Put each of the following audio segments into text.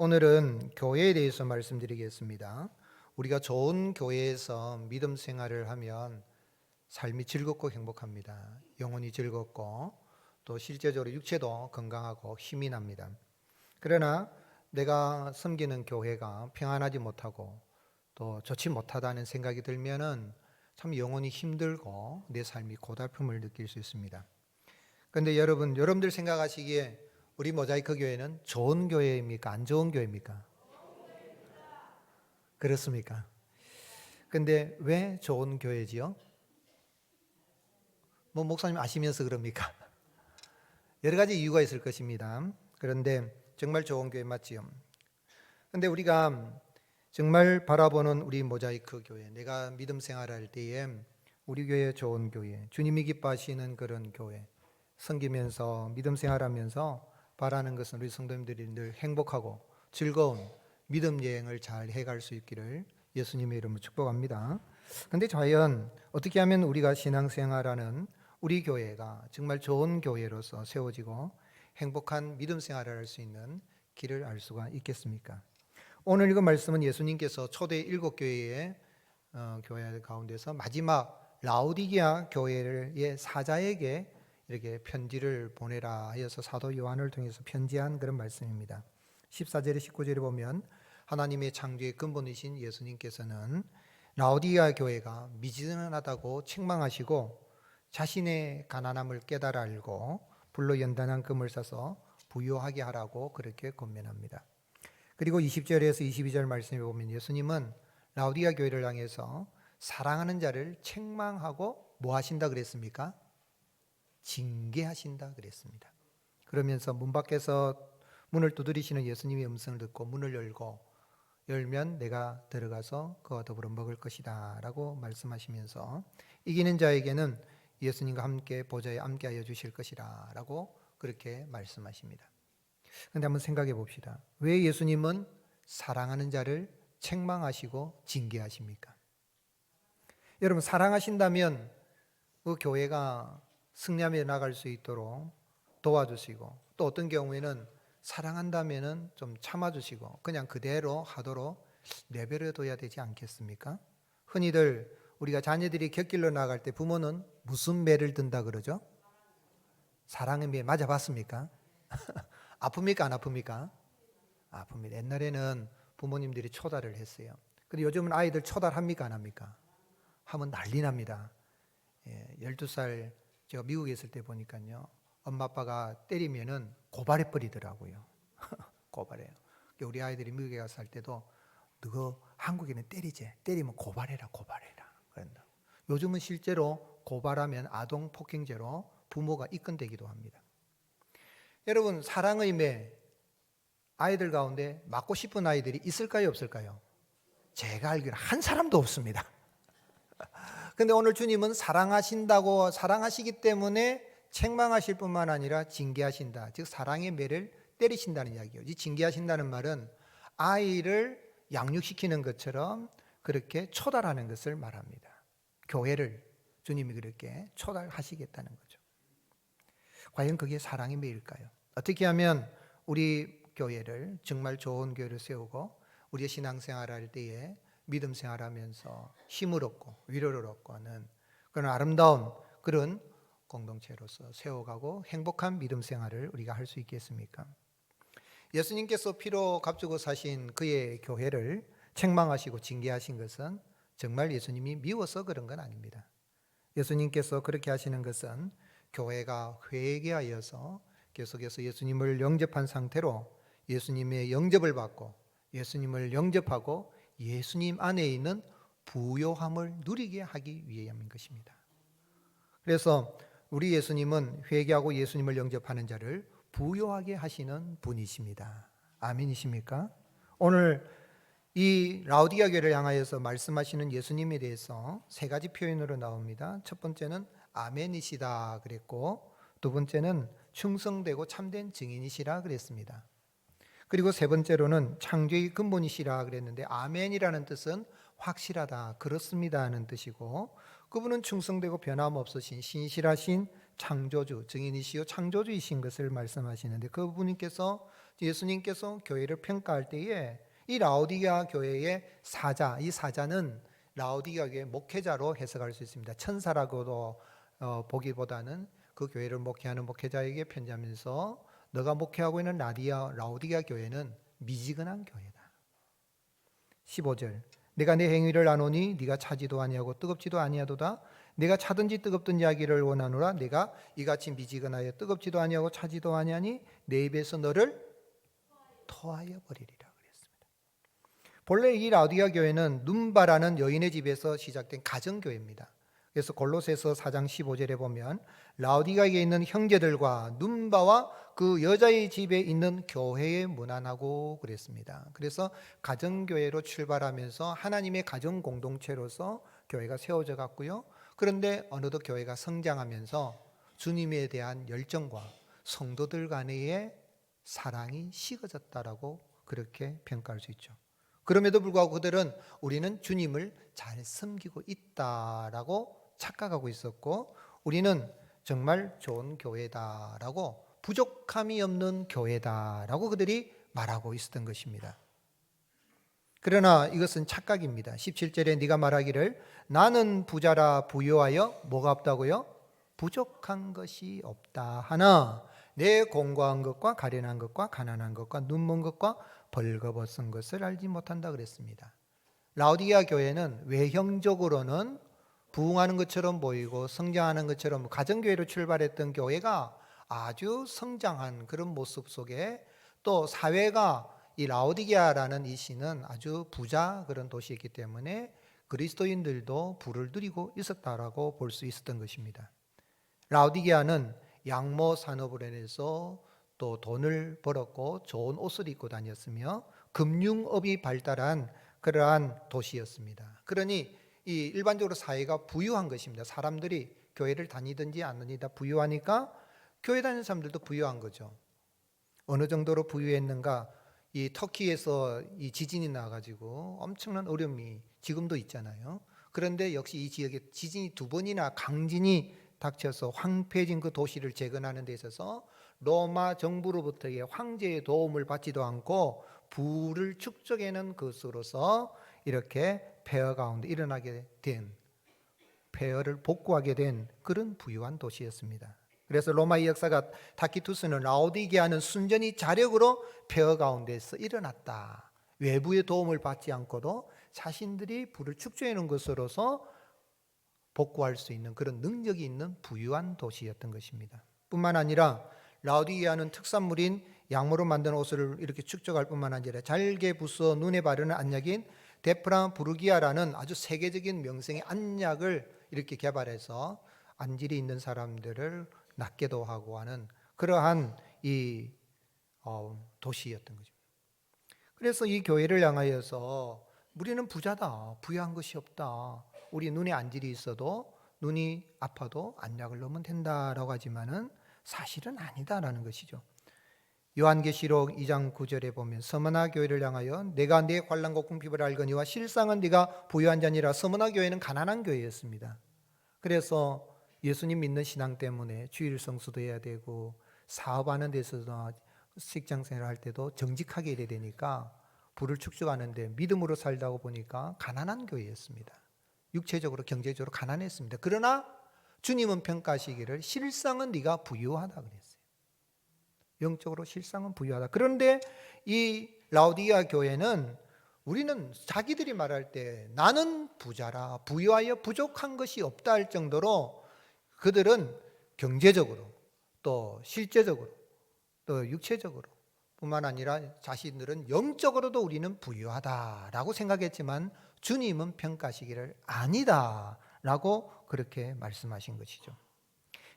오늘은 교회에 대해서 말씀드리겠습니다. 우리가 좋은 교회에서 믿음 생활을 하면 삶이 즐겁고 행복합니다. 영혼이 즐겁고 또 실제적으로 육체도 건강하고 힘이 납니다. 그러나 내가 섬기는 교회가 평안하지 못하고 또 좋지 못하다는 생각이 들면은 참 영혼이 힘들고 내 삶이 고달픔을 느낄 수 있습니다. 그런데 여러분들 생각하시기에 우리 모자이크 교회는 좋은 교회입니까? 안 좋은 교회입니까? 그렇습니까? 근데 왜 좋은 교회지요? 뭐 목사님 아시면서 그럽니까? 여러 가지 이유가 있을 것입니다. 그런데 정말 좋은 교회 맞지요? 근데 우리가 정말 바라보는 우리 모자이크 교회, 내가 믿음 생활할 때에 우리 교회 좋은 교회, 주님이 기뻐하시는 그런 교회, 섬기면서 믿음 생활하면서 바라는 것은 우리 성도님들이 늘 행복하고 즐거운 믿음 여행을 잘 해갈 수 있기를 예수님의 이름으로 축복합니다. 그런데 과연 어떻게 하면 우리가 신앙생활하는 우리 교회가 정말 좋은 교회로서 세워지고 행복한 믿음 생활을 할 수 있는 길을 알 수가 있겠습니까? 오늘 읽은 말씀은 예수님께서 초대 7교회의 교회 가운데서 마지막 라오디게아 교회의 사자에게 이렇게 편지를 보내라 하여서 사도 요한을 통해서 편지한 그런 말씀입니다. 14절에 19절에 보면 하나님의 창조의 근본이신 예수님께서는 라오디게아 교회가 미지근하다고 책망하시고 자신의 가난함을 깨달아 알고 불로 연단한 금을 사서 부유하게 하라고 그렇게 권면합니다. 그리고 20절에서 22절 말씀에 보면 예수님은 라오디게아 교회를 향해서 사랑하는 자를 책망하고 뭐 하신다 그랬습니까? 징계하신다 그랬습니다. 그러면서 문 밖에서 문을 두드리시는 예수님의 음성을 듣고 문을 열면 내가 들어가서 그와 더불어 먹을 것이다 라고 말씀하시면서 이기는 자에게는 예수님과 함께 보좌에 함께하여 주실 것이다 라고 그렇게 말씀하십니다. 그런데 한번 생각해 봅시다. 왜 예수님은 사랑하는 자를 책망하시고 징계하십니까? 여러분, 사랑하신다면 그 교회가 승리하며 나갈 수 있도록 도와주시고, 또 어떤 경우에는 사랑한다면은 좀 참아주시고 그냥 그대로 하도록 내버려 둬야 되지 않겠습니까? 흔히들 우리가 자녀들이 곁길로 나갈 때 부모는 무슨 매를 든다 그러죠? 사랑의 매 맞아봤습니까? 아픕니까 안 아픕니까? 아픕니다. 옛날에는 부모님들이 초달을 했어요. 근데 요즘은 아이들 초달합니까 안 합니까? 하면 난리 납니다. 12살 제가 미국에 있을 때 보니까요, 엄마 아빠가 때리면은 고발해 버리더라고요. 고발해요. 우리 아이들이 미국에 가서 살 때도 너 한국에는 때리지, 때리면 고발해라 그런다. 요즘은 실제로 고발하면 아동 폭행죄로 부모가 입건되기도 합니다. 여러분, 사랑의 매 아이들 가운데 맞고 싶은 아이들이 있을까요 없을까요? 제가 알기로는 한 사람도 없습니다. 근데 오늘 주님은 사랑하시기 때문에 책망하실 뿐만 아니라 징계하신다. 즉 사랑의 매를 때리신다는 이야기예요. 이 징계하신다는 말은 아이를 양육시키는 것처럼 그렇게 초달하는 것을 말합니다. 교회를 주님이 그렇게 초달하시겠다는 거죠. 과연 그게 사랑의 매일까요? 어떻게 하면 우리 교회를 정말 좋은 교회를 세우고 우리의 신앙생활을 할 때에 믿음 생활하면서 힘을 얻고 위로를 얻고 하는 그런 아름다운 그런 공동체로서 세워가고 행복한 믿음 생활을 우리가 할 수 있겠습니까? 예수님께서 피로 값주고 사신 그의 교회를 책망하시고 징계하신 것은 정말 예수님이 미워서 그런 건 아닙니다. 예수님께서 그렇게 하시는 것은 교회가 회개하여서 계속해서 예수님을 영접한 상태로 예수님의 영접을 받고 예수님을 영접하고 예수님 안에 있는 부요함을 누리게 하기 위함인 것입니다. 그래서 우리 예수님은 회개하고 예수님을 영접하는 자를 부요하게 하시는 분이십니다. 아멘이십니까? 오늘 이 라오디게아 교회를 향하여서 말씀하시는 예수님에 대해서 세 가지 표현으로 나옵니다. 첫 번째는 아멘이시다 그랬고, 두 번째는 충성되고 참된 증인이시라 그랬습니다. 그리고 세 번째로는 창조의 근본이시라 그랬는데 아멘이라는 뜻은 확실하다, 그렇습니다 하는 뜻이고, 그분은 충성되고 변함없으신 신실하신 창조주, 증인이시요 창조주이신 것을 말씀하시는데, 그분께서 예수님께서 교회를 평가할 때에 이 라오디게아 교회의 사자, 이 사자는 라오디게아 교회 목회자로 해석할 수 있습니다. 천사라고도 보기보다는 그 교회를 목회하는 목회자에게 편지하면서 너가 목회하고 있는 라오디게아 교회는 미지근한 교회다. 15절 내가 내 행위를 아노니 네가 차지도 아니하고 뜨겁지도 아니하도다. 내가 차든지 뜨겁든지 하기를 원하노라. 내가 이같이 미지근하여 뜨겁지도 아니하고 차지도 아니하니 내 입에서 너를 토하여 버리리라 그랬습니다. 본래 이 라오디게아 교회는 눈바라는 여인의 집에서 시작된 가정교회입니다. 그래서 골로새서 4장 15절에 보면 라오디게아에 있는 형제들과 눈바와 그 여자의 집에 있는 교회에 문안하고 그랬습니다. 그래서 가정교회로 출발하면서 하나님의 가정 공동체로서 교회가 세워져 갔고요. 그런데 어느덧 교회가 성장하면서 주님에 대한 열정과 성도들 간의 사랑이 식어졌다라고 그렇게 평가할 수 있죠. 그럼에도 불구하고 그들은 우리는 주님을 잘 섬기고 있다라고 착각하고 있었고, 우리는 정말 좋은 교회다라고, 부족함이 없는 교회다라고 그들이 말하고 있었던 것입니다. 그러나 이것은 착각입니다. 17절에 네가 말하기를 나는 부자라 부유하여 뭐가 없다고요? 부족한 것이 없다 하나 내 공고한 것과 가련한 것과 가난한 것과 눈먼 것과 벌거벗은 것을 알지 못한다 그랬습니다. 라오디게아 교회는 외형적으로는 부흥하는 것처럼 보이고 성장하는 것처럼 가정교회로 출발했던 교회가 아주 성장한 그런 모습 속에, 또 사회가 이 라오디게아라는 이 시는 아주 부자 그런 도시였기 때문에 그리스도인들도 부를 누리고 있었다라고 볼 수 있었던 것입니다. 라오디게아는 양모 산업으로 인해서 또 돈을 벌었고 좋은 옷을 입고 다녔으며 금융업이 발달한 그러한 도시였습니다. 그러니 이 일반적으로 사회가 부유한 것입니다. 사람들이 교회를 다니든지 않느니 다 부유하니까 교회 다니는 사람들도 부유한 거죠. 어느 정도로 부유했는가? 이 터키에서 이 지진이 나가지고 엄청난 어려움이 지금도 있잖아요. 그런데 역시 이 지역에 지진이 2번이나 강진이 닥쳐서 황폐해진 그 도시를 재건하는 데 있어서 로마 정부로부터의 황제의 도움을 받지도 않고 부를 축적해낸 것으로서 이렇게 폐허 가운데 일어나게 된, 폐허를 복구하게 된 그런 부유한 도시였습니다. 그래서 로마의 역사가 타키투스는 라오디게아는 순전히 자력으로 폐허 가운데서 일어났다, 외부의 도움을 받지 않고도 자신들이 부를 축적해 놓은 것으로서 복구할 수 있는 그런 능력이 있는 부유한 도시였던 것입니다. 뿐만 아니라 라오디게아는 특산물인 양모로 만든 옷을 이렇게 축적할 뿐만 아니라 잘게 부숴 눈에 바르는 안약인 데프라 부르기아라는 아주 세계적인 명성의 안약을 이렇게 개발해서 안질이 있는 사람들을 낫게도 하고 하는 그러한 이 도시였던 거죠. 그래서 이 교회를 향하여서 우리는 부자다, 부유한 것이 없다, 우리 눈에 안질이 있어도 눈이 아파도 안약을 넣으면 된다라고 하지만은 사실은 아니다라는 것이죠. 요한계시록 2장 9절에 보면 서머나 교회를 향하여 내가 네 환난과 궁핍을 알거니와 실상은 네가 부유한 자니라. 서머나 교회는 가난한 교회였습니다. 그래서 예수님 믿는 신앙 때문에 주일 성수도 해야 되고 사업하는 데서도 직장생활 할 때도 정직하게 일해야 되니까 부를 축적하는데 믿음으로 살다가 보니까 가난한 교회였습니다. 육체적으로 경제적으로 가난했습니다. 그러나 주님은 평가하시기를 실상은 네가 부유하다 그랬어요. 영적으로 실상은 부유하다. 그런데 이 라오디게아 교회는, 우리는 자기들이 말할 때 나는 부자라 부유하여 부족한 것이 없다 할 정도로 그들은 경제적으로 또 실제적으로 또 육체적으로 뿐만 아니라 자신들은 영적으로도 우리는 부유하다라고 생각했지만 주님은 평가하시기를 아니다라고 그렇게 말씀하신 것이죠.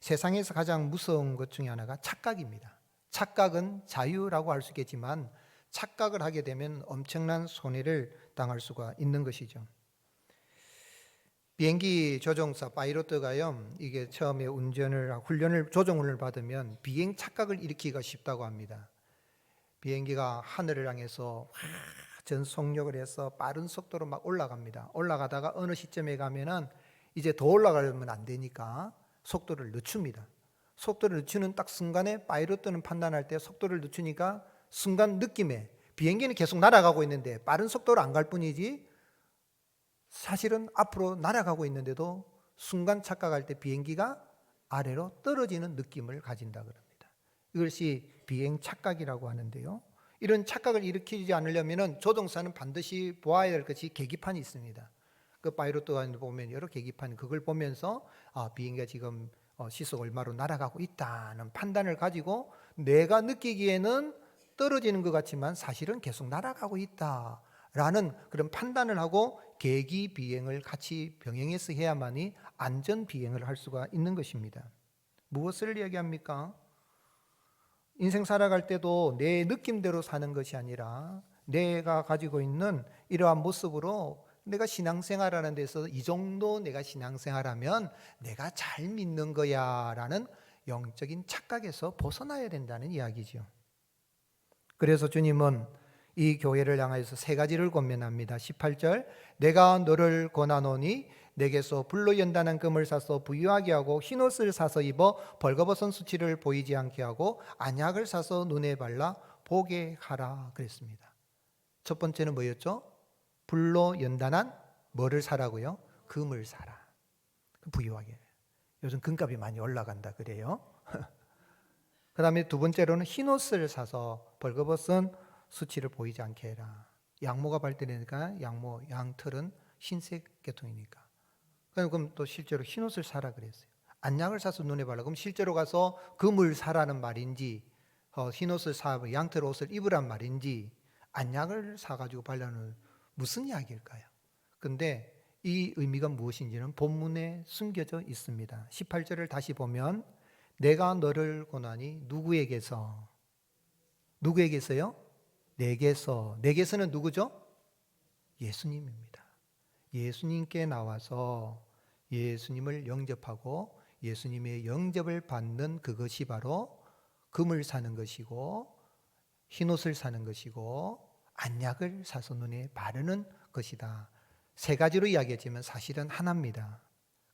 세상에서 가장 무서운 것 중에 하나가 착각입니다. 착각은 자유라고 할 수 있겠지만 착각을 하게 되면 엄청난 손해를 당할 수가 있는 것이죠. 비행기 조종사 파이로트가요, 이게 처음에 훈련을 조종을 받으면 비행 착각을 일으키기가 쉽다고 합니다. 비행기가 하늘을 향해서 전속력을 해서 빠른 속도로 막 올라갑니다. 올라가다가 어느 시점에 가면은 이제 더 올라가려면 안 되니까 속도를 늦춥니다. 속도를 늦추는 딱 순간에 파이로트는 판단할 때 속도를 늦추니까 순간 느낌에 비행기는 계속 날아가고 있는데 빠른 속도로 안 갈 뿐이지 사실은 앞으로 날아가고 있는데도 순간 착각할 때 비행기가 아래로 떨어지는 느낌을 가진다 그럽니다. 이것이 비행 착각이라고 하는데요. 이런 착각을 일으키지 않으려면 조종사는 반드시 보아야 될 것이 계기판이 있습니다. 그 파이로트가 보면 여러 계기판, 그걸 보면서 비행기가 지금 시속 얼마로 날아가고 있다는 판단을 가지고 내가 느끼기에는 떨어지는 것 같지만 사실은 계속 날아가고 있다라는 그런 판단을 하고 계기 비행을 같이 병행해서 해야만이 안전 비행을 할 수가 있는 것입니다. 무엇을 이야기합니까? 인생 살아갈 때도 내 느낌대로 사는 것이 아니라 내가 가지고 있는 이러한 모습으로 내가 신앙생활하는 데서 이 정도 내가 신앙생활하면 내가 잘 믿는 거야 라는 영적인 착각에서 벗어나야 된다는 이야기죠. 그래서 주님은 이 교회를 향하여서 세 가지를 권면합니다. 18절, 내가 너를 권하노니 내게서 불로 연단한 금을 사서 부유하게 하고 흰옷을 사서 입어 벌거벗은 수치를 보이지 않게 하고 안약을 사서 눈에 발라 보게 하라 그랬습니다. 첫 번째는 뭐였죠? 불로 연단한 뭐를 사라고요? 금을 사라. 부유하게. 요즘 금값이 많이 올라간다 그래요. 그 다음에 두 번째로는 흰옷을 사서 벌거벗은 수치를 보이지 않게 해라. 양모가 발달되니까 양털은 흰색 계통이니까. 그럼 또 실제로 흰옷을 사라 그랬어요. 안약을 사서 눈에 발라. 그럼 실제로 가서 금을 사라는 말인지, 흰옷을 사고 양털 옷을 입으란 말인지, 안약을 사가지고 발라는 무슨 이야기일까요? 근데 이 의미가 무엇인지는 본문에 숨겨져 있습니다. 18절을 다시 보면 내가 너를 권하니 누구에게서요? 내게서는 누구죠? 예수님입니다. 예수님께 나와서 예수님을 영접하고 예수님의 영접을 받는 그것이 바로 금을 사는 것이고 흰옷을 사는 것이고 안약을 사서 눈에 바르는 것이다. 세 가지로 이야기했지만 사실은 하나입니다.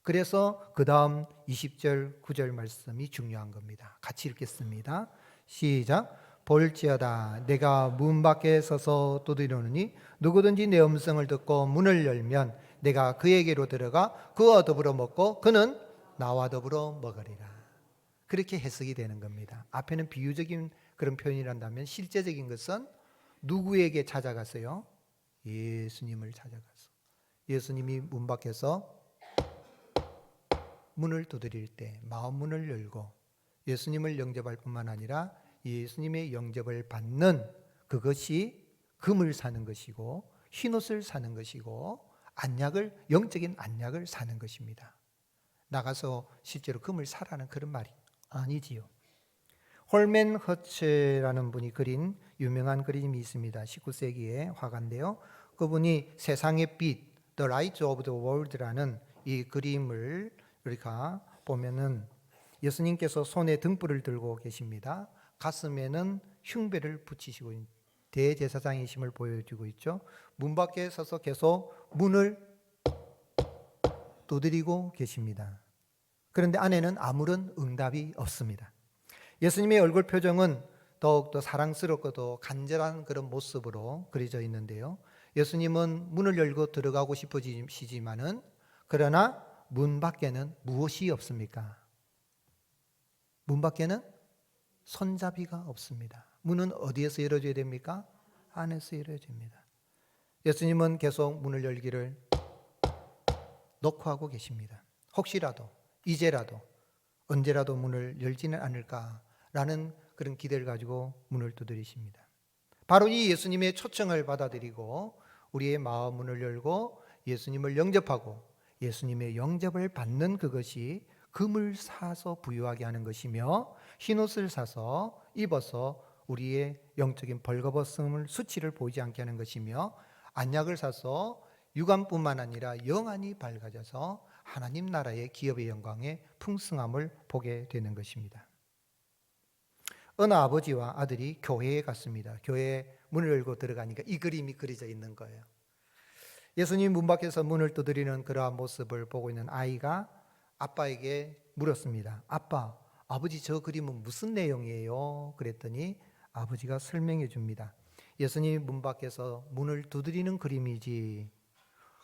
그래서 그 다음 20절 9절 말씀이 중요한 겁니다. 같이 읽겠습니다. 시작. 볼지어다 내가 문 밖에 서서 두드리노니 누구든지 내 음성을 듣고 문을 열면 내가 그에게로 들어가 그와 더불어 먹고 그는 나와 더불어 먹으리라. 그렇게 해석이 되는 겁니다. 앞에는 비유적인 그런 표현이란다면 실제적인 것은 누구에게 찾아갔어요? 예수님을 찾아가서 예수님이 문 밖에서 문을 두드릴 때 마음 문을 열고 예수님을 영접할 뿐만 아니라 예수님의 영접을 받는 그것이 금을 사는 것이고 흰옷을 사는 것이고 영적인 안약을 사는 것입니다. 나가서 실제로 금을 사라는 그런 말이 아니지요. 홀맨 허츠라는 분이 그린 유명한 그림이 있습니다. 19세기의 화가인데요. 그분이 세상의 빛, The Light of the World라는 이 그림을 우리가 보면은 예수님께서 손에 등불을 들고 계십니다. 가슴에는 흉배를 붙이시고 대제사장이심을 보여주고 있죠. 문 밖에 서서 계속 문을 두드리고 계십니다. 그런데 안에는 아무런 응답이 없습니다. 예수님의 얼굴 표정은 더욱더 사랑스럽고도 간절한 그런 모습으로 그려져 있는데요. 예수님은 문을 열고 들어가고 싶으시지만은 그러나 문 밖에는 무엇이 없습니까? 문 밖에는 손잡이가 없습니다. 문은 어디에서 열어줘야 됩니까? 안에서 열어줍니다. 예수님은 계속 문을 열기를 녹화하고 계십니다. 혹시라도 이제라도 언제라도 문을 열지는 않을까라는 그런 기대를 가지고 문을 두드리십니다. 바로 이 예수님의 초청을 받아들이고 우리의 마음 문을 열고 예수님을 영접하고 예수님의 영접을 받는 그것이 금을 사서 부유하게 하는 것이며 흰옷을 사서 입어서 우리의 영적인 벌거벗음을 수치를 보이지 않게 하는 것이며 안약을 사서 육안뿐만 아니라 영안이 밝아져서 하나님 나라의 기업의 영광의 풍성함을 보게 되는 것입니다. 어느 아버지와 아들이 교회에 갔습니다. 교회에 문을 열고 들어가니까 이 그림이 그려져 있는 거예요. 예수님 문 밖에서 문을 두드리는 그러한 모습을 보고 있는 아이가 아빠에게 물었습니다. 아빠, 아버지 저 그림은 무슨 내용이에요? 그랬더니 아버지가 설명해 줍니다. 예수님이 문 밖에서 문을 두드리는 그림이지.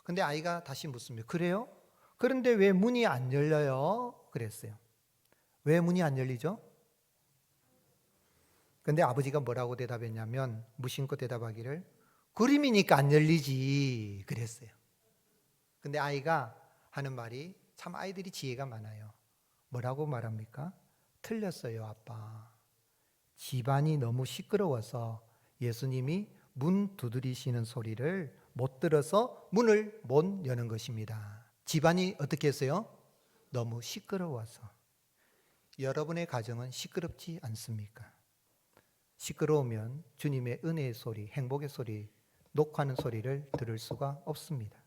근데 아이가 다시 묻습니다. 그래요? 그런데 왜 문이 안 열려요? 그랬어요. 왜 문이 안 열리죠? 근데 아버지가 뭐라고 대답했냐면 무심코 대답하기를 그림이니까 안 열리지 그랬어요. 근데 아이가 하는 말이 참 아이들이 지혜가 많아요. 뭐라고 말합니까? 틀렸어요, 아빠. 집안이 너무 시끄러워서 예수님이 문 두드리시는 소리를 못 들어서 문을 못 여는 것입니다. 집안이 어떻게 했어요? 너무 시끄러워서. 여러분의 가정은 시끄럽지 않습니까? 시끄러우면 주님의 은혜의 소리, 행복의 소리, 녹화하는 소리를 들을 수가 없습니다.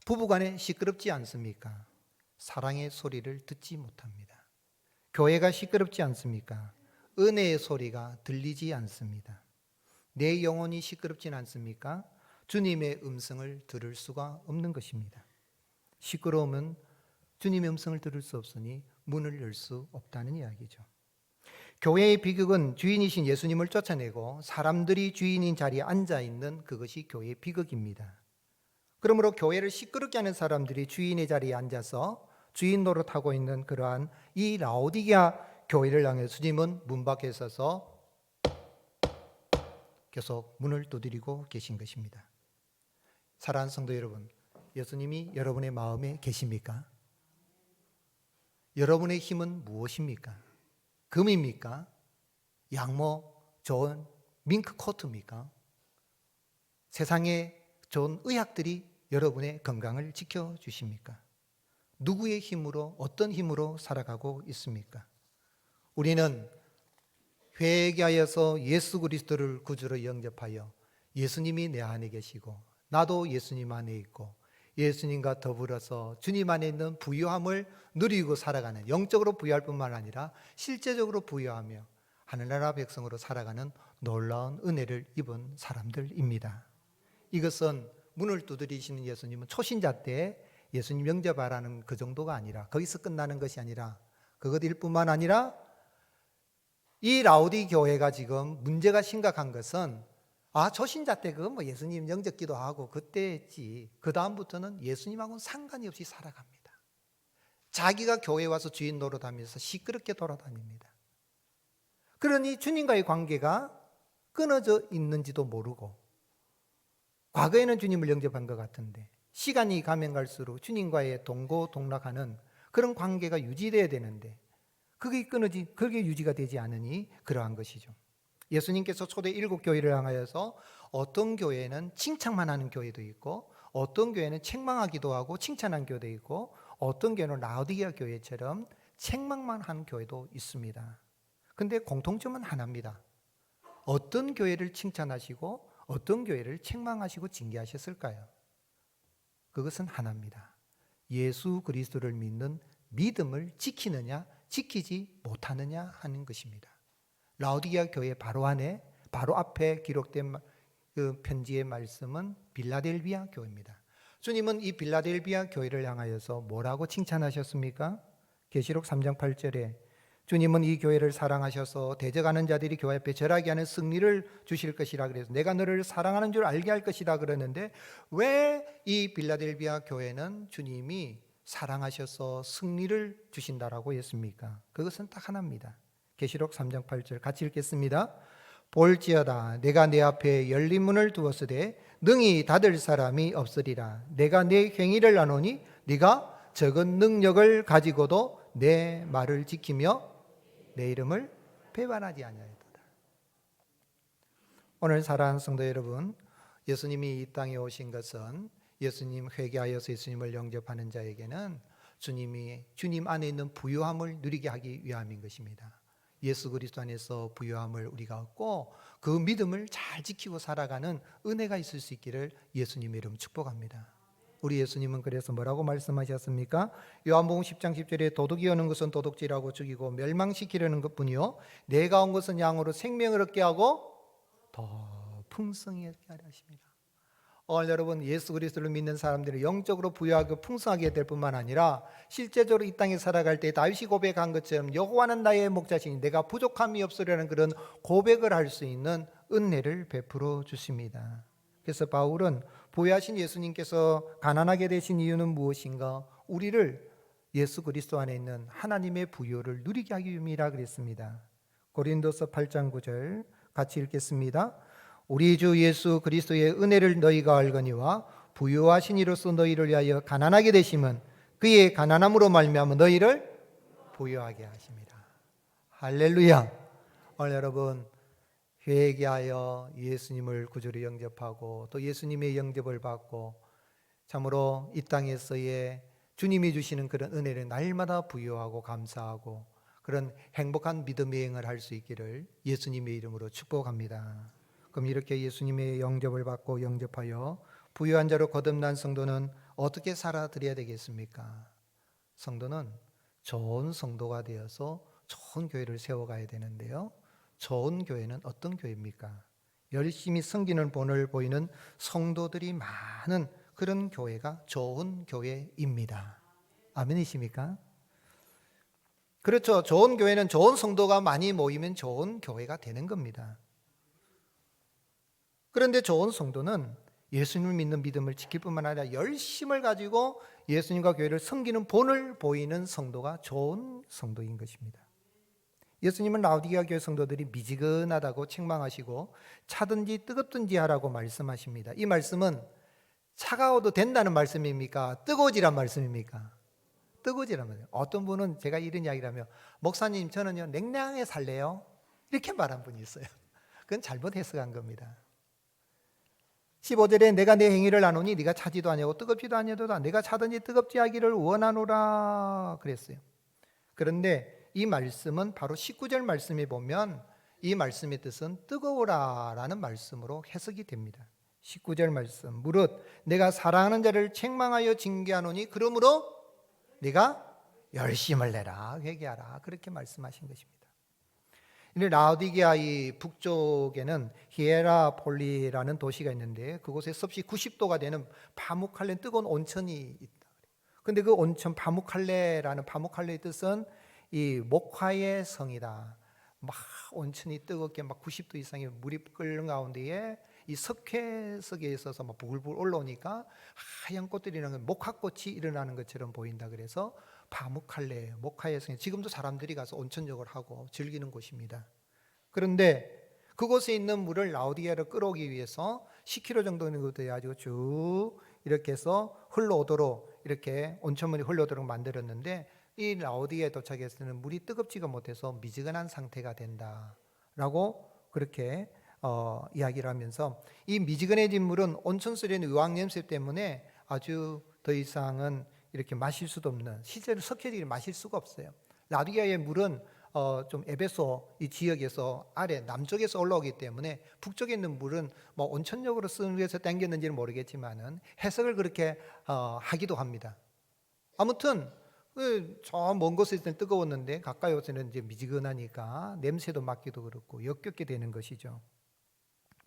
부부간에 시끄럽지 않습니까? 사랑의 소리를 듣지 못합니다. 교회가 시끄럽지 않습니까? 은혜의 소리가 들리지 않습니다. 내 영혼이 시끄럽진 않습니까? 주님의 음성을 들을 수가 없는 것입니다. 시끄러우면 주님의 음성을 들을 수 없으니 문을 열 수 없다는 이야기죠. 교회의 비극은 주인이신 예수님을 쫓아내고 사람들이 주인인 자리에 앉아있는 그것이 교회의 비극입니다. 그러므로 교회를 시끄럽게 하는 사람들이 주인의 자리에 앉아서 주인 노릇하고 있는 그러한 이 라오디게아 교회를 향해 주님은 문 밖에 서서 계속 문을 두드리고 계신 것입니다. 사랑하는 성도 여러분, 예수님이 여러분의 마음에 계십니까? 여러분의 힘은 무엇입니까? 금입니까? 양모, 좋은 밍크 코트입니까? 세상의 좋은 의학들이 여러분의 건강을 지켜주십니까? 누구의 힘으로, 어떤 힘으로 살아가고 있습니까? 우리는 회개하여서 예수 그리스도를 구주로 영접하여 예수님이 내 안에 계시고 나도 예수님 안에 있고 예수님과 더불어서 주님 안에 있는 부유함을 누리고 살아가는, 영적으로 부유할 뿐만 아니라 실제적으로 부유하며 하늘나라 백성으로 살아가는 놀라운 은혜를 입은 사람들입니다. 이것은 문을 두드리시는 예수님은 초신자 때 예수님 영접하라는 그 정도가 아니라, 거기서 끝나는 것이 아니라, 그것일 뿐만 아니라 이 라오디 교회가 지금 문제가 심각한 것은 초신자 때 그 뭐 예수님 영접 기도하고 그때 했지, 그 다음부터는 예수님하고는 상관이 없이 살아갑니다. 자기가 교회 와서 주인 노릇하면서 시끄럽게 돌아다닙니다. 그러니 주님과의 관계가 끊어져 있는지도 모르고, 과거에는 주님을 영접한 것 같은데 시간이 가면 갈수록 주님과의 동고동락하는 그런 관계가 유지돼야 되는데 그게 유지가 되지 않으니 그러한 것이죠. 예수님께서 초대 7교회를 향하여서 어떤 교회는 칭찬만 하는 교회도 있고, 어떤 교회는 책망하기도 하고 칭찬한 교회도 있고, 어떤 교회는 라오디게아 교회처럼 책망만 하는 교회도 있습니다. 근데 공통점은 하나입니다. 어떤 교회를 칭찬하시고 어떤 교회를 책망하시고 징계하셨을까요? 그것은 하나입니다. 예수 그리스도를 믿는 믿음을 지키느냐 지키지 못하느냐 하는 것입니다. 라오디게아 교회 바로 앞에 기록된 그 편지의 말씀은 빌라델비아 교회입니다. 주님은 이 빌라델비아 교회를 향하여서 뭐라고 칭찬하셨습니까? 계시록 3장 8절에 주님은 이 교회를 사랑하셔서 대적하는 자들이 교회 앞에 절하게 하는 승리를 주실 것이라 그래서 내가 너를 사랑하는 줄 알게 할 것이다 그러는데, 왜 이 빌라델비아 교회는 주님이 사랑하셔서 승리를 주신다라고 했습니까? 그것은 딱 하나입니다. 계시록 3장 8절 같이 읽겠습니다. 볼지어다 내가 내 앞에 열린 문을 두었으되 능히 닫을 사람이 없으리라. 내가 내 행위를 아노니 네가 적은 능력을 가지고도 내 말을 지키며 내 이름을 배반하지 아니하였도다. 오늘 사랑하는 성도 여러분, 예수님이 이 땅에 오신 것은 예수님 회개하여서 예수님을 영접하는 자에게는 주님 안에 있는 부유함을 누리게 하기 위함인 것입니다. 예수 그리스도 안에서 부유함을 우리가 얻고 그 믿음을 잘 지키고 살아가는 은혜가 있을 수 있기를 예수님의 이름 축복합니다. 우리 예수님은 그래서 뭐라고 말씀하셨습니까? 요한복음 10장 10절에 도둑이 오는 것은 도둑질하고 죽이고 멸망시키려는 것뿐이요 내가 온 것은 양으로 생명을 얻게 하고 더 풍성히 얻게 하려 하십니다. 오늘 여러분 예수 그리스도를 믿는 사람들이 영적으로 부유하고 풍성하게 될 뿐만 아니라 실제적으로 이 땅에 살아갈 때 다윗이 고백한 것처럼 여호와는 나의 목자시니 내가 부족함이 없으리라는 그런 고백을 할 수 있는 은혜를 베풀어 주십니다. 그래서 바울은 부유하신 예수님께서 가난하게 되신 이유는 무엇인가? 우리를 예수 그리스도 안에 있는 하나님의 부요를 누리게 하기 위함이라 그랬습니다. 고린도서 8장 9절 같이 읽겠습니다. 우리 주 예수 그리스도의 은혜를 너희가 알거니와 부유하신 이로써 너희를 위하여 가난하게 되심은 그의 가난함으로 말미암아 너희를 부유하게 하십니다. 할렐루야. 오늘 여러분 회개하여 예수님을 구주로 영접하고 또 예수님의 영접을 받고 참으로 이 땅에서의 주님이 주시는 그런 은혜를 날마다 부유하고 감사하고 그런 행복한 믿음의 여행을 할 수 있기를 예수님의 이름으로 축복합니다. 그럼 이렇게 예수님의 영접을 받고 영접하여 부유한 자로 거듭난 성도는 어떻게 살아드려야 되겠습니까? 성도는 좋은 성도가 되어서 좋은 교회를 세워가야 되는데요. 좋은 교회는 어떤 교회입니까? 열심히 섬기는 본을 보이는 성도들이 많은 그런 교회가 좋은 교회입니다. 아멘이십니까? 그렇죠. 좋은 교회는 좋은 성도가 많이 모이면 좋은 교회가 되는 겁니다. 그런데 좋은 성도는 예수님을 믿는 믿음을 지킬 뿐만 아니라 열심을 가지고 예수님과 교회를 섬기는 본을 보이는 성도가 좋은 성도인 것입니다. 예수님은 라오디게아 교회 성도들이 미지근하다고 책망하시고 차든지 뜨겁든지 하라고 말씀하십니다. 이 말씀은 차가워도 된다는 말씀입니까? 뜨거워지란 말씀입니까? 뜨거워지란 말이에요. 어떤 분은 제가 이런 이야기를 하면 목사님 저는요 냉랭하게 살래요 이렇게 말한 분이 있어요. 그건 잘못 해석한 겁니다. 15절에 내가 내 행위를 아노니 네가 차지도 아니하고 뜨겁지도 아니하도다 내가 차든지 뜨겁지 하기를 원하노라 그랬어요. 그런데 이 말씀은 바로 19절 말씀에 보면 이 말씀의 뜻은 뜨거워라라는 말씀으로 해석이 됩니다. 19절 말씀 무릇 내가 사랑하는 자를 책망하여 징계하노니 그러므로 네가 열심을 내라 회개하라 그렇게 말씀하신 것입니다. 라오디게아 이 북쪽에는 히에라폴리라는 도시가 있는데 그곳에 섭씨 90도가 되는 파무칼레 뜨거운 온천이 있다. 그런데 그 온천 파무칼레라는 파무칼레의 뜻은 이 목화의 성이다. 막 온천이 뜨겁게 막 90도 이상의 물이 끓는 가운데에 이 석회석에 있어서 막 부글부글 올라오니까 하얀 꽃들이라는 목화꽃이 일어나는 것처럼 보인다. 그래서 파무칼레, 목화의 성. 지금도 사람들이 가서 온천욕을 하고 즐기는 곳입니다. 그런데 그곳에 있는 물을 라오디게아로 끌어오기 위해서 10km 정도 되는 것도 해가지고 쭉 이렇게 해서 흘러오도록 이렇게 온천물이 흘러오도록 만들었는데 이 라오디게아에 도착했을 때는 물이 뜨겁지가 못해서 미지근한 상태가 된다라고 그렇게 이야기를 하면서 이 미지근해진 물은 온천수리는 의왕 냄새 때문에 아주 더 이상은 이렇게 마실 수도 없는 실제로 석회질이 마실 수가 없어요. 라오디게아의 물은 좀 에베소 이 지역에서 아래 남쪽에서 올라오기 때문에 북쪽에 있는 물은 뭐 온천역으로 쓰는 위해서 땡겼는지는 모르겠지만은 해석을 그렇게 하기도 합니다. 아무튼 저 먼 곳에 있을 땐 뜨거웠는데 가까이 오서는 이제 미지근하니까 냄새도 맡기도 그렇고 역겹게 되는 것이죠.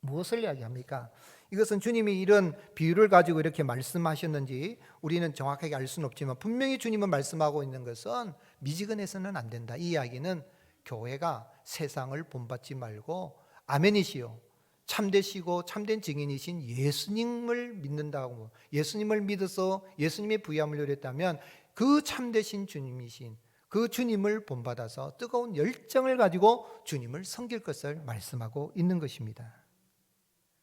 무엇을 이야기합니까? 이것은 주님이 이런 비유를 가지고 이렇게 말씀하셨는지 우리는 정확하게 알 수는 없지만 분명히 주님은 말씀하고 있는 것은 미지근해서는 안 된다. 이 이야기는 교회가 세상을 본받지 말고 아멘이시요 참되시고 참된 증인이신 예수님을 믿는다고 예수님을 믿어서 예수님의 부유함을 누렸다면 그 참되신 주님이신 그 주님을 본받아서 뜨거운 열정을 가지고 주님을 섬길 것을 말씀하고 있는 것입니다.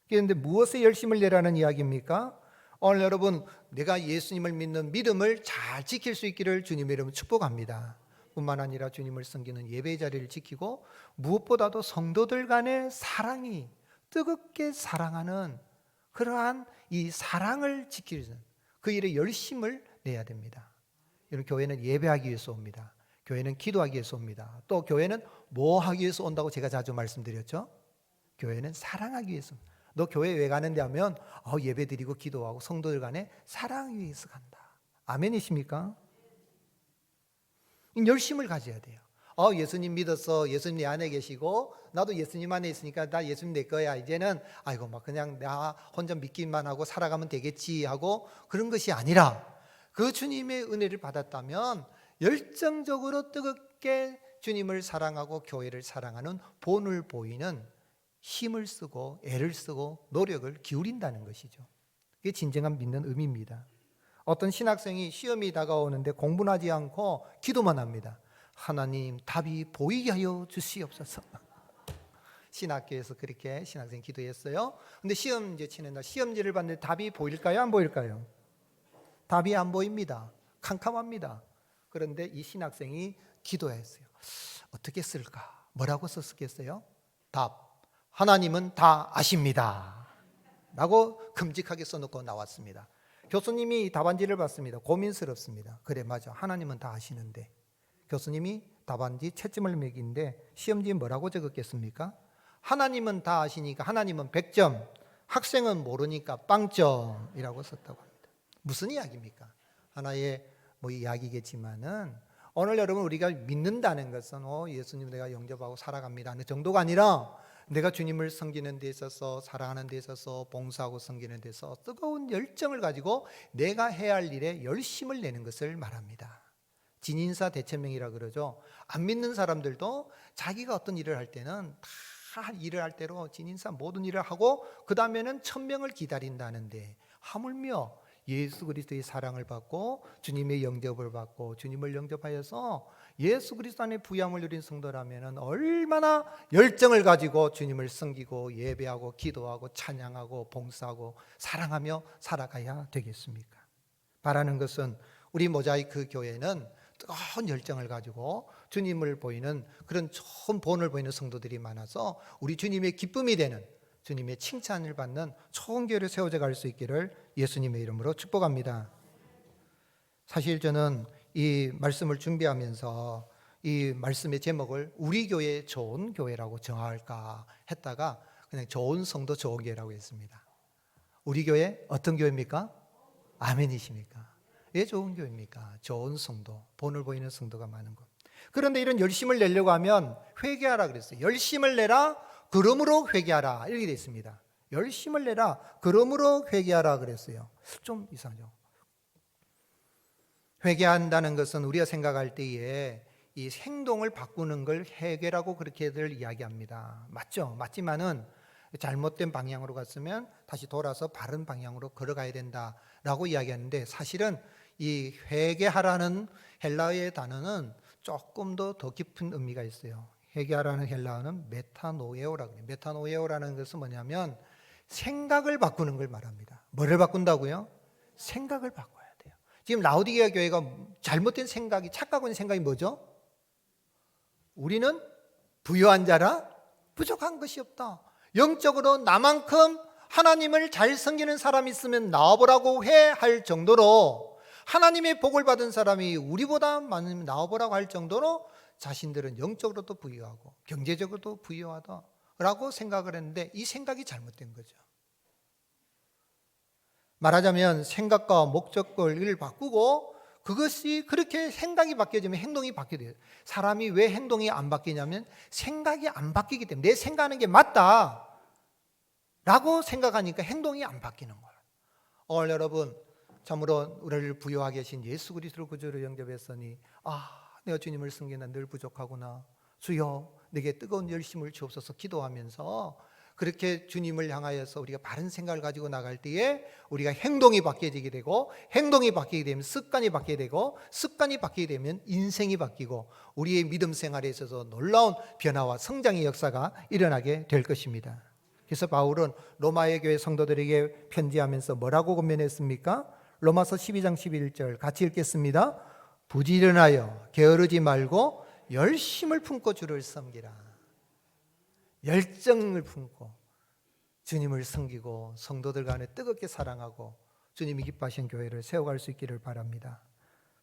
그런데 무엇에 열심을 내라는 이야기입니까? 오늘 여러분 내가 예수님을 믿는 믿음을 잘 지킬 수 있기를 주님의 이름으로 축복합니다. 뿐만 아니라 주님을 섬기는 예배 자리를 지키고 무엇보다도 성도들 간의 사랑이 뜨겁게 사랑하는 그러한 이 사랑을 지키는 그 일에 열심을 내야 됩니다. 여러분 교회는 예배하기 위해서 옵니다. 교회는 기도하기 위해서 옵니다. 또 교회는 뭐 하기 위해서 온다고 제가 자주 말씀드렸죠? 교회는 사랑하기 위해서. 너 교회 왜 가는데 하면 예배 드리고 기도하고 성도들 간에 사랑하기 위해서 간다. 아멘이십니까? 열심을 가져야 돼요. 예수님 믿었어. 예수님 내 안에 계시고 나도 예수님 안에 있으니까 나 예수님 내 거야. 이제는 아이고 막 그냥 나 혼자 믿기만 하고 살아가면 되겠지 하고 그런 것이 아니라 그 주님의 은혜를 받았다면 열정적으로 뜨겁게 주님을 사랑하고 교회를 사랑하는 본을 보이는 힘을 쓰고 애를 쓰고 노력을 기울인다는 것이죠. 그게 진정한 믿는 의미입니다. 어떤 신학생이 시험이 다가오는데 공부는 하지 않고 기도만 합니다. 하나님 답이 보이게 하여 주시옵소서. 신학교에서 그렇게 신학생이 기도했어요. 근데 시험 이제 치는 날 시험지를 봤는데 답이 보일까요? 안 보일까요? 답이 안 보입니다. 캄캄합니다. 그런데 이 신학생이 기도했어요. 어떻게 쓸까? 뭐라고 썼겠어요? 답. 하나님은 다 아십니다. 라고 큼직하게 써놓고 나왔습니다. 교수님이 답안지를 봤습니다. 고민스럽습니다. 그래 맞아. 하나님은 다 아시는데. 교수님이 답안지 채점을 매긴데 시험지에 뭐라고 적었겠습니까? 하나님은 다 아시니까 하나님은 100점, 학생은 모르니까 빵점이라고 썼다고 합니다. 무슨 이야기입니까? 하나의 이야기겠지만은 오늘 여러분 우리가 믿는다는 것은 예수님 내가 영접하고 살아갑니다 하는 정도가 아니라 내가 주님을 섬기는 데 있어서 사랑하는 데 있어서 봉사하고 섬기는 데 있어서 뜨거운 열정을 가지고 내가 해야 할 일에 열심을 내는 것을 말합니다. 진인사 대천명이라 그러죠. 안 믿는 사람들도 자기가 어떤 일을 할 때는 다 일을 할 대로 진인사 모든 일을 하고 그 다음에는 천명을 기다린다는데 하물며 예수 그리스도의 사랑을 받고 주님의 영접을 받고 주님을 영접하여서 예수 그리스도 안에 부양을 누린 성도라면 얼마나 열정을 가지고 주님을 섬기고 예배하고 기도하고 찬양하고 봉사하고 사랑하며 살아가야 되겠습니까? 바라는 것은 우리 모자이크 교회는 뜨거운 열정을 가지고 주님을 보이는 그런 좋은 본을 보이는 성도들이 많아서 우리 주님의 기쁨이 되는 주님의 칭찬을 받는 좋은 교회를 세워져 갈 수 있기를 예수님의 이름으로 축복합니다. 사실 저는 이 말씀을 준비하면서 이 말씀의 제목을 우리 교회 좋은 교회라고 정할까 했다가 그냥 좋은 성도 좋은 교회라고 했습니다. 우리 교회 어떤 교회입니까? 아멘이십니까? 왜 좋은 교회입니까? 좋은 성도, 본을 보이는 성도가 많은 것. 그런데 이런 열심을 내려고 하면 회개하라 그랬어요. 열심을 내라 그러므로 회개하라 이렇게 되어 있습니다. 열심을 내라 그러므로 회개하라 그랬어요. 좀 이상하죠. 회개한다는 것은 우리가 생각할 때에 이 행동을 바꾸는 걸 회개라고 그렇게들 이야기합니다. 맞죠? 맞지만은 잘못된 방향으로 갔으면 다시 돌아서 바른 방향으로 걸어가야 된다라고 이야기하는데 사실은 이 회개하라는 헬라어의 단어는 조금 더 깊은 의미가 있어요. 회개하라는 헬라어는 메타노에오라고 해요. 메타노에오라는 것은 뭐냐면 생각을 바꾸는 걸 말합니다. 뭐를 바꾼다고요? 생각을 바꿔야 돼요. 지금 라오디게아 교회가 잘못된 생각이 착각하고 있는 생각이 뭐죠? 우리는 부유한 자라 부족한 것이 없다. 영적으로 나만큼 하나님을 잘 섬기는 사람이 있으면 나와보라고 할 정도로 하나님의 복을 받은 사람이 우리보다 많으면 나와보라고 할 정도로 자신들은 영적으로도 부유하고 경제적으로도 부유하다라고 생각을 했는데 이 생각이 잘못된 거죠. 말하자면 생각과 목적을 바꾸고 그것이 그렇게 생각이 바뀌어지면 행동이 바뀌게 돼요. 사람이 왜 행동이 안 바뀌냐면 생각이 안 바뀌기 때문에 내 생각하는 게 맞다 라고 생각하니까 행동이 안 바뀌는 거예요. 오늘 여러분 참으로 우리를 부여하게 하신 예수 그리스도를 구주로 영접했으니 내가 주님을 섬기나 늘 부족하구나. 주여 내게 뜨거운 열심을 주옵소서 기도하면서 그렇게 주님을 향하여서 우리가 바른 생각을 가지고 나갈 때에 우리가 행동이 바뀌어지게 되고 행동이 바뀌게 되면 습관이 바뀌게 되고 습관이 바뀌게 되면 인생이 바뀌고 우리의 믿음 생활에 있어서 놀라운 변화와 성장의 역사가 일어나게 될 것입니다. 그래서 바울은 로마의 교회 성도들에게 편지하면서 뭐라고 권면했습니까? 로마서 12장 11절 같이 읽겠습니다. 부지런하여 게으르지 말고 열심을 품고 주를 섬기라. 열정을 품고 주님을 섬기고 성도들 간에 뜨겁게 사랑하고 주님이 기뻐하신 교회를 세워갈 수 있기를 바랍니다.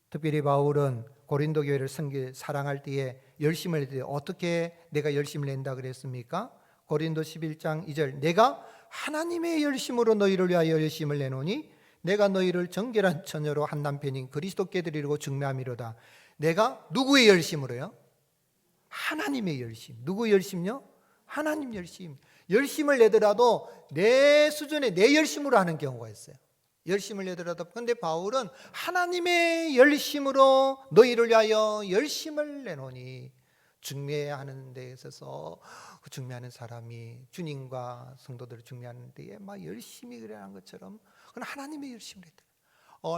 특별히 바울은 고린도 교회를 사랑할 때에 열심을 낼 때 어떻게 내가 열심을 낸다 그랬습니까? 고린도 11장 2절 내가 하나님의 열심으로 너희를 위하여 열심을 내노니 내가 너희를 정결한 처녀로 한 남편인 그리스도께 드리려고 중매함이로다. 내가 누구의 열심으로요? 하나님의 열심. 누구 열심요? 하나님 열심. 열심을 내더라도 내 수준에 내 열심으로 하는 경우가 있어요. 열심을 내더라도. 그런데 바울은 하나님의 열심으로 너희를 위하여 열심을 내노니, 중매하는 데 있어서 그 중매하는 사람이 주님과 성도들을 중매하는 데에 막 열심히 그래 하는 것처럼 그건 하나님의 열심을 했다.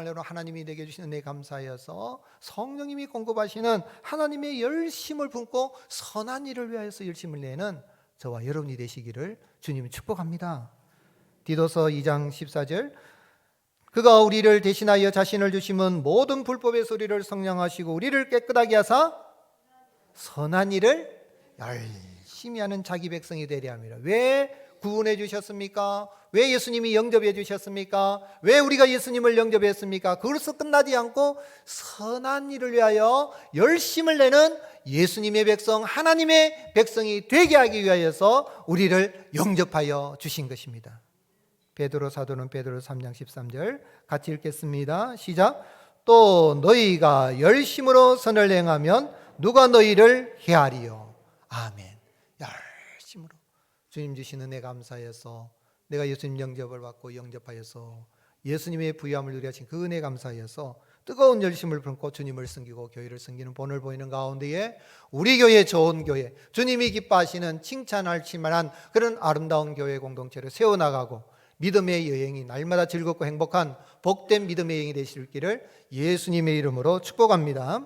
여러분, 하나님이 내게 주신 은혜 감사하여서 성령님이 공급하시는 하나님의 열심을 품고 선한 일을 위하여서 열심을 내는 저와 여러분이 되시기를 주님이 축복합니다. 디도서 2장 14절, 그가 우리를 대신하여 자신을 주심은 모든 불법의 소리를 성량하시고 우리를 깨끗하게 하사 선한 일을 열심히 하는 자기 백성이 되려 함이라. 왜 구원해 주셨습니까? 왜 예수님이 영접해 주셨습니까? 왜 우리가 예수님을 영접했습니까? 그것으로 끝나지 않고 선한 일을 위하여 열심을 내는 예수님의 백성, 하나님의 백성이 되게 하기 위하여서 우리를 영접하여 주신 것입니다. 베드로 사도는 베드로 3장 13절 같이 읽겠습니다. 시작. 또 너희가 열심으로 선을 행하면 누가 너희를 해하리요. 아멘. 열심으로 주님 주신 은혜 감사해서 내가 예수님 영접을 받고 영접하여서 예수님의 부유함을 누려하신 그 은혜 감사하여서 뜨거운 열심을 품고 주님을 섬기고 교회를 섬기는 본을 보이는 가운데에 우리 교회, 좋은 교회, 주님이 기뻐하시는 칭찬할 만한 그런 아름다운 교회 공동체를 세워나가고 믿음의 여행이 날마다 즐겁고 행복한 복된 믿음의 여행이 되실 길을 예수님의 이름으로 축복합니다.